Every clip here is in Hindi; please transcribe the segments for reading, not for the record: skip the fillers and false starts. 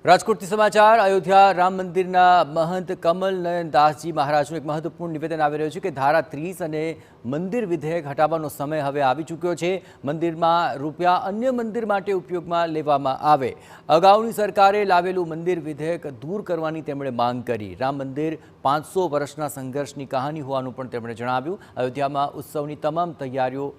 રાજકોટથી સમાચાર અયોધ્યા રામ મંદિરના મહંત કમલ નયન દાસજી મહારાજનું એક મહત્વપૂર્ણ નિવેદન આવી રહ્યું છે કે ધારા 30 અને મંદિર વિધેયક હટાવવાનો સમય હવે આવી ચૂક્યો છે। મંદિરમાં રૂપિયા અન્ય મંદિર માટે ઉપયોગમાં લેવામાં આવે। અગાઉની સરકારે લાવેલું મંદિર વિધેયક દૂર કરવાની તેમણે માંગ કરી। રામ મંદિર 500 વર્ષના સંઘર્ષની કહાની હોવાનું પણ તેમણે જણાવ્યું। અયોધ્યામાં ઉત્સવની તમામ તૈયારીઓ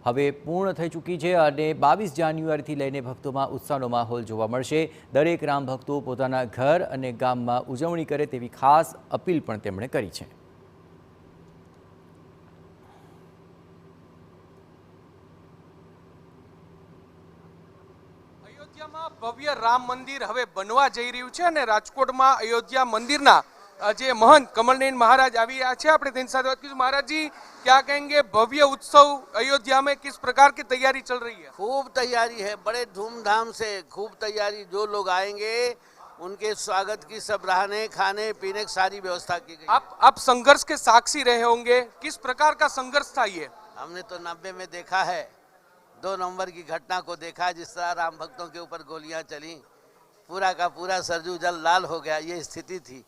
હવે પૂર્ણ થઈ ચૂકી છે અને 22 જાન્યુઆરીથી લઈને ભક્તોમાં ઉત્સાહનો માહોલ જોવા મળશે। દરેક રામ ભક્તો પોતાના ઘર અને ગામમાં ઉજવણી કરે તેવી ખાસ અપીલ પણ તેમણે કરી છે। અયોધ્યામાં ભવ્ય રામ મંદિર હવે બનવા જઈ રહ્યું છે અને રાજકોટમાં અયોધ્યા મંદિરના જે महंत कमलनयन महाराज आ अपने तेन साथ बात की। महाराज जी क्या कहेंगे, भव्य उत्सव अयोध्या में किस प्रकार की तैयारी चल रही है? खूब तैयारी है, बड़े धूमधाम से खूब तैयारी। जो लोग आएंगे उनके स्वागत की सब रहने खाने पीने की सारी व्यवस्था की गई। आप संघर्ष के साक्षी रहे होंगे, किस प्रकार का संघर्ष था ये? हमने तो 90 में देखा है, 2 नवंबर की घटना को देखा, जिस तरह राम भक्तों के ऊपर गोलियां चली, पूरा का पूरा सरजू जल लाल हो गया, ये स्थिति थी।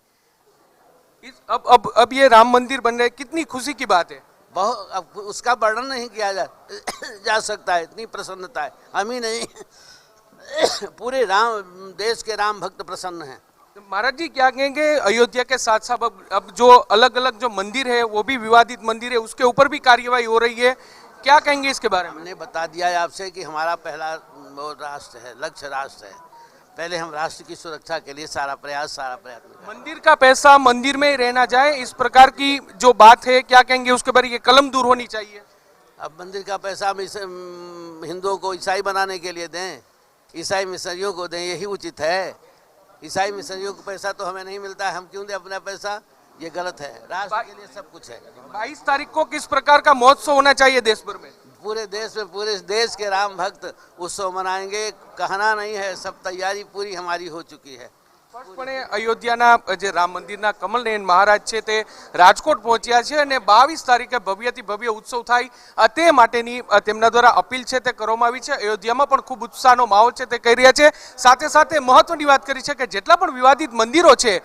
अब ये राम मंदिर बन रहे, कितनी खुशी की बात है। बहुत, अब उसका वर्णन नहीं किया जा सकता है, इतनी प्रसन्नता है। हम ही नहीं पूरे राम देश के राम भक्त प्रसन्न हैं। महाराज जी क्या कहेंगे, अयोध्या के साथ साथ अब जो अलग अलग जो मंदिर है वो भी विवादित मंदिर है, उसके ऊपर भी कार्यवाही हो रही है, क्या कहेंगे इसके बारे में? हमने बता दिया है आपसे कि हमारा पहला राष्ट्र है, लक्ष्य राष्ट्र है। पहले हम राष्ट्र की सुरक्षा के लिए सारा प्रयत्न। मंदिर का पैसा मंदिर में ही रहना जाए, इस प्रकार की जो बात है, क्या कहेंगे उसके बारे में? ये कलम दूर होनी चाहिए। अब मंदिर का पैसा हम हिंदुओं को ईसाई बनाने के लिए दें, ईसाई मिशनरियों को दें, यही उचित है। ईसाई मिशनरियों को पैसा तो हमें नहीं मिलता है, हम क्यों दें अपना पैसा? ये गलत है। राष्ट्र के लिए सब कुछ है। 22 तारीख को किस प्रकार का महोत्सव होना चाहिए देश भर में? पूरे देश के राम भक्त उत्सव मनाएंगे, कहना नहीं है, सब तैयारी पूरी हमारी हो चुकी है। अयोध्याना जे राम मंदिरना कमलनयन महाराज छे ते राजकोट पहोंच्या छे અને 22 તારીખે ભવ્યથી ભવ્ય ઉત્સવ થાય તે માટેની તેમના દ્વારા અપીલ છે તે કરવામાં આવી છે। અયોધ્યામાં પણ ખૂબ ઉત્સાહનો માહોલ છે તે કહી રહ્યા છે। સાથે સાથે મહત્વની વાત કરી છે કે જેટલા પણ વિવાદિત મંદિરો છે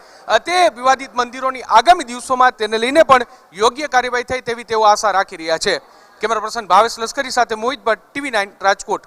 તે વિવાદિત મંદિરોની આગામી દિવસોમાં તેને લઈને પણ યોગ્ય કાર્યવાહી થાય તેવી તેઓ આશા રાખી રહ્યા છે। કેમેરા પર્સન ભાવેશ લશ્કરી સાથે મોહિત ભટ્ટ, TV9 રાજકોટ।